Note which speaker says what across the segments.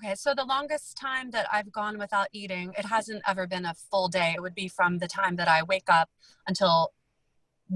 Speaker 1: Okay, so the longest time that I've gone without eating, it hasn't ever been a full day. It would be from the time that I wake up until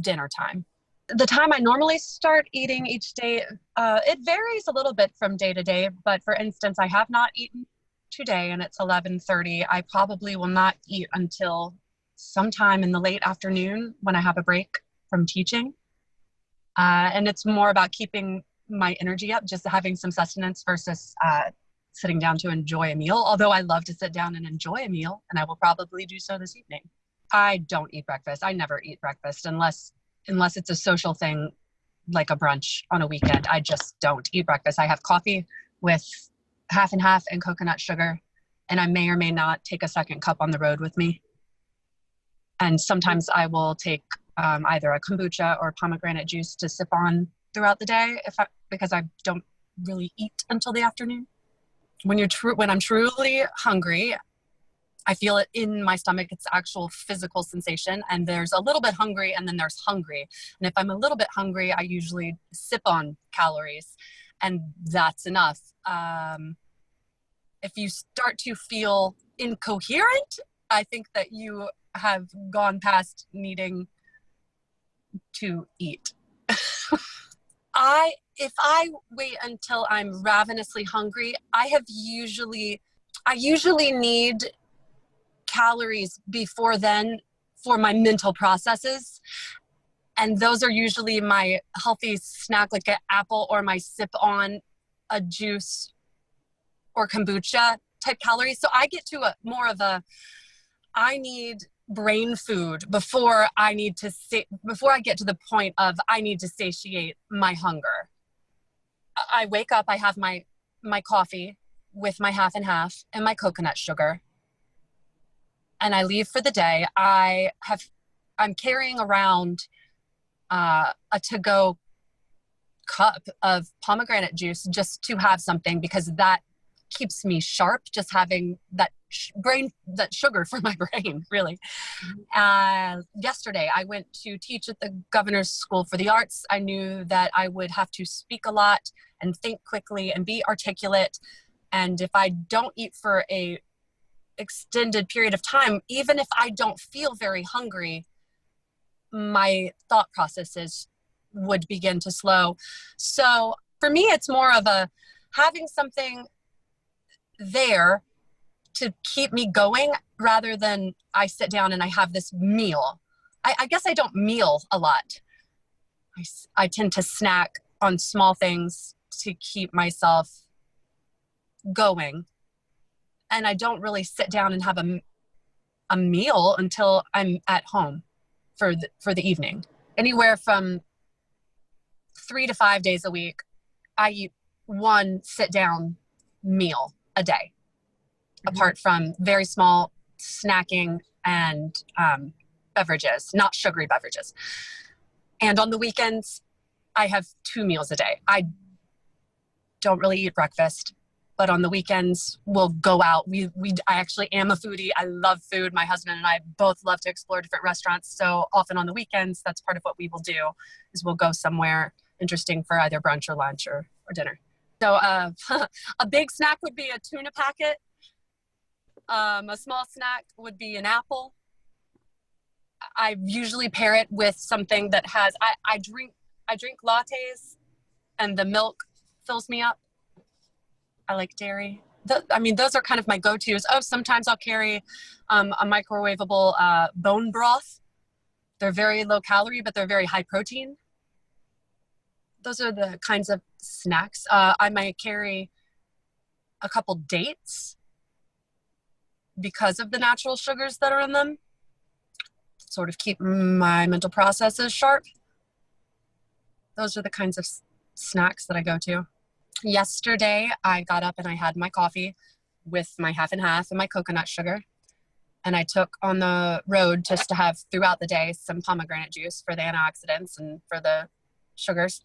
Speaker 1: dinner time. The time I normally start eating each day, it varies a little bit from day to day. But for instance, I have not eaten today, and it's 11:30. I probably will not eat until sometime in the late afternoon when I have a break from teaching. And it's more about keeping my energy up, just having some sustenance versus sitting down to enjoy a meal. Although I love to sit down and enjoy a meal, and I will probably do so this evening. I don't eat breakfast. I never eat breakfast unless it's a social thing like a brunch on a weekend. I just don't eat breakfast. I have coffee with half and half and coconut sugar, and I may or may not take a second cup on the road with me. And sometimes I will take either a kombucha or pomegranate juice to sip on throughout the day because I don't really eat until the afternoon. When I'm truly hungry, I feel it in my stomach. It's actual physical sensation. And there's a little bit hungry and then there's hungry. And if I'm a little bit hungry, I usually sip on calories and that's enough. If you start to feel incoherent, I think that you have gone past needing to eat. If I wait until I'm ravenously hungry, I usually need calories before then for my mental processes. And those are usually my healthy snack, like an apple, or my sip on a juice or kombucha type calories. So I get to I need brain food before I get to the point of I need to satiate my hunger. I wake up, I have my coffee with my half and half and my coconut sugar, and I leave for the day. I'm carrying around a to-go cup of pomegranate juice just to have something, because that keeps me sharp, just having that sugar for my brain, really. Yesterday, I went to teach at the Governor's School for the Arts. I knew that I would have to speak a lot and think quickly and be articulate. And if I don't eat for a extended period of time, even if I don't feel very hungry, my thought processes would begin to slow. So for me, it's more of having something there to keep me going rather than I sit down and I have this meal. I guess I don't meal a lot. I tend to snack on small things to keep myself going. And I don't really sit down and have a meal until I'm at home for the evening. Anywhere from 3 to 5 days a week, I eat one sit-down meal a day, apart from very small snacking and beverages, not sugary beverages. And on the weekends, I have 2 meals a day. I don't really eat breakfast, but on the weekends, we'll go out. I actually am a foodie. I love food. My husband and I both love to explore different restaurants. So often on the weekends, that's part of what we will do, is we'll go somewhere interesting for either brunch or lunch or dinner. So a big snack would be a tuna packet. A small snack would be an apple. I usually pair it with something that has, I drink lattes, and the milk fills me up. I like dairy. Those are kind of my go-tos. Oh, sometimes I'll carry a microwavable bone broth. They're very low calorie, but they're very high protein. Those are the kinds of snacks. I might carry a couple dates because of the natural sugars that are in them. Sort of keep my mental processes sharp. Those are the kinds of snacks that I go to. Yesterday, I got up and I had my coffee with my half and half and my coconut sugar. And I took on the road just to have throughout the day some pomegranate juice for the antioxidants and for the sugars.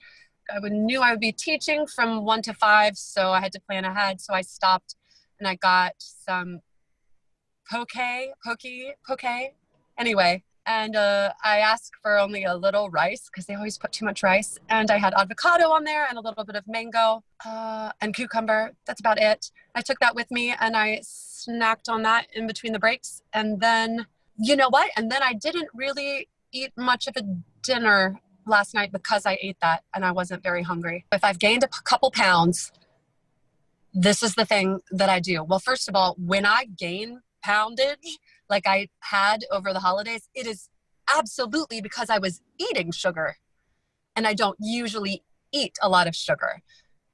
Speaker 1: I knew I would be teaching from 1 to 5, so I had to plan ahead. So I stopped and I got some poke. Anyway, And I asked for only a little rice because they always put too much rice. And I had avocado on there and a little bit of mango and cucumber. That's about it. I took that with me and I snacked on that in between the breaks. And then, you know what? And then I didn't really eat much of a dinner last night because I ate that and I wasn't very hungry. If I've gained a couple pounds, this is the thing that I do. Well, first of all, when I gain poundage, like I had over the holidays, it is absolutely because I was eating sugar and I don't usually eat a lot of sugar.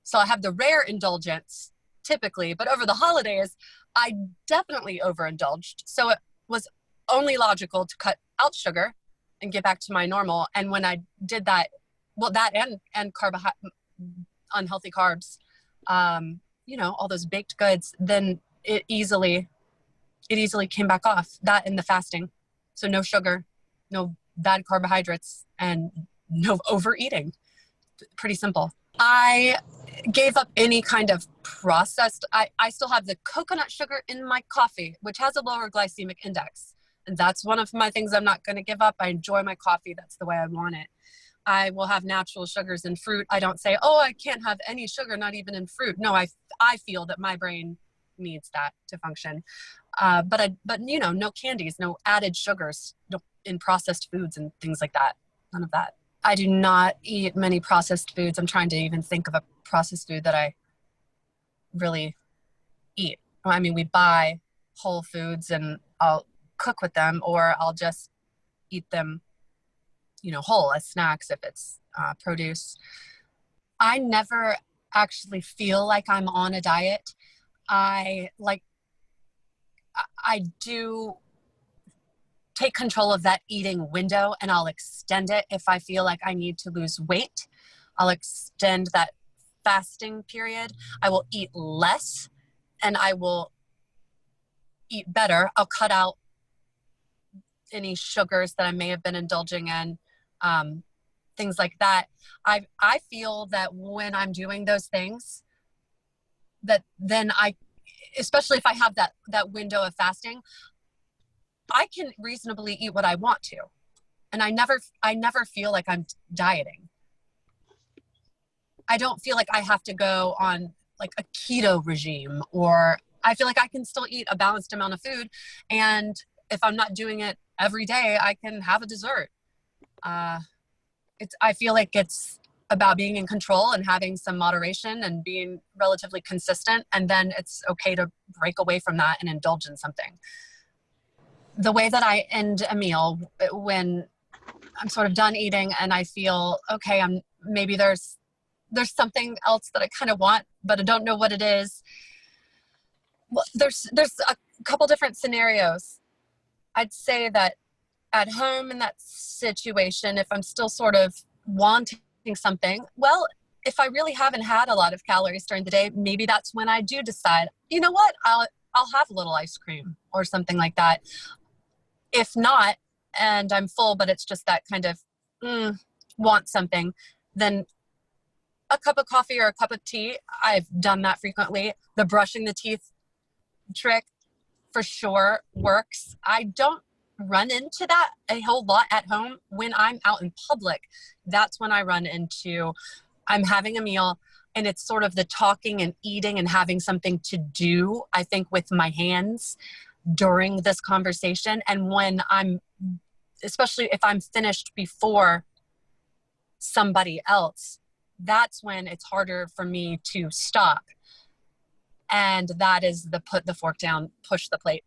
Speaker 1: So I have the rare indulgence typically, but over the holidays, I definitely overindulged. So it was only logical to cut out sugar and get back to my normal. And when I did that, well, that and unhealthy carbs, you know, all those baked goods, then it easily came back off. That and the fasting. So no sugar, no bad carbohydrates, and no overeating. Pretty simple. I gave up any kind of processed. I still have the coconut sugar in my coffee, which has a lower glycemic index. And that's one of my things I'm not going to give up. I enjoy my coffee. That's the way I want it. I will have natural sugars in fruit. I don't say, oh, I can't have any sugar, not even in fruit. No, I feel that my brain needs that to function. But you know, no candies, no added sugars, no in processed foods and things like that. None of that. I do not eat many processed foods. I'm trying to even think of a processed food that I really eat. I mean, we buy whole foods and I'll cook with them, or I'll just eat them, you know, whole as snacks if it's produce. I never actually feel like I'm on a diet. I do take control of that eating window and I'll extend it if I feel like I need to lose weight. I'll extend that fasting period. I will eat less and I will eat better. I'll cut out any sugars that I may have been indulging in, things like that. I feel that when I'm doing those things, that then especially if I have that window of fasting, I can reasonably eat what I want to. And I never feel like I'm dieting. I don't feel like I have to go on like a keto regime, or I feel like I can still eat a balanced amount of food. And if I'm not doing it every day, I can have a dessert. I feel like it's about being in control and having some moderation and being relatively consistent. And then it's okay to break away from that and indulge in something. The way that I end a meal when I'm sort of done eating and I feel, okay, maybe there's something else that I kind of want, but I don't know what it is. Well, there's a couple different scenarios. I'd say that at home in that situation, if I'm still sort of wanting something, well, if I really haven't had a lot of calories during the day, maybe that's when I do decide, you know what, I'll have a little ice cream or something like that. If not, and I'm full, but it's just that kind of want something, then a cup of coffee or a cup of tea. I've done that frequently. The brushing the teeth trick for sure works. I don't run into that a whole lot at home. When I'm out in public, that's when I run into, I'm having a meal and it's sort of the talking and eating and having something to do, I think, with my hands during this conversation. And when especially if I'm finished before somebody else, that's when it's harder for me to stop. And that is the put the fork down, push the plate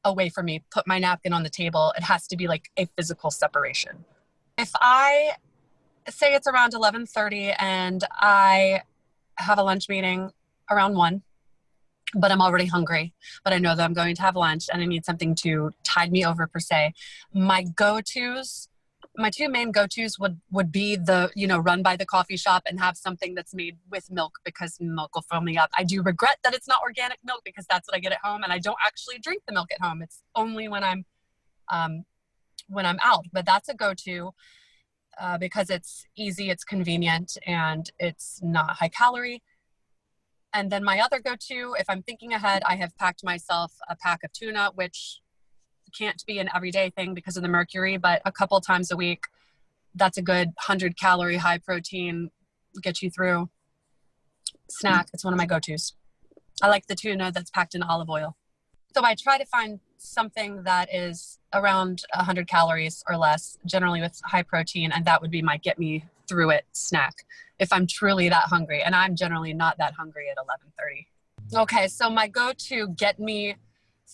Speaker 1: away from me, put my napkin on the table. It has to be like a physical separation. If I say it's around 11:30 and I have a lunch meeting around 1, but I'm already hungry, but I know that I'm going to have lunch and I need something to tide me over per se, my two main go-tos would be run by the coffee shop and have something that's made with milk, because milk will fill me up. I do regret that it's not organic milk because that's what I get at home, and I don't actually drink the milk at home. It's only when I'm out, but that's a go-to because it's easy, it's convenient, and it's not high calorie. And then my other go-to, if I'm thinking ahead, I have packed myself a pack of tuna, which can't be an everyday thing because of the mercury, but a couple times a week, that's a good 100-calorie, high protein, get you through snack. It's one of my go-tos. I like the tuna that's packed in olive oil. So I try to find something that is around 100 calories or less, generally with high protein, and that would be my get me through it snack if I'm truly that hungry. And I'm generally not that hungry at 11:30. Okay, so my go-to get me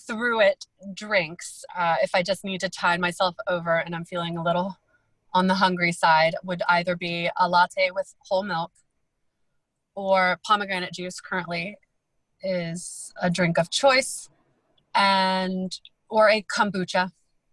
Speaker 1: through it drinks, if I just need to tide myself over and I'm feeling a little on the hungry side, would either be a latte with whole milk, or pomegranate juice currently is a drink of choice, and or a kombucha.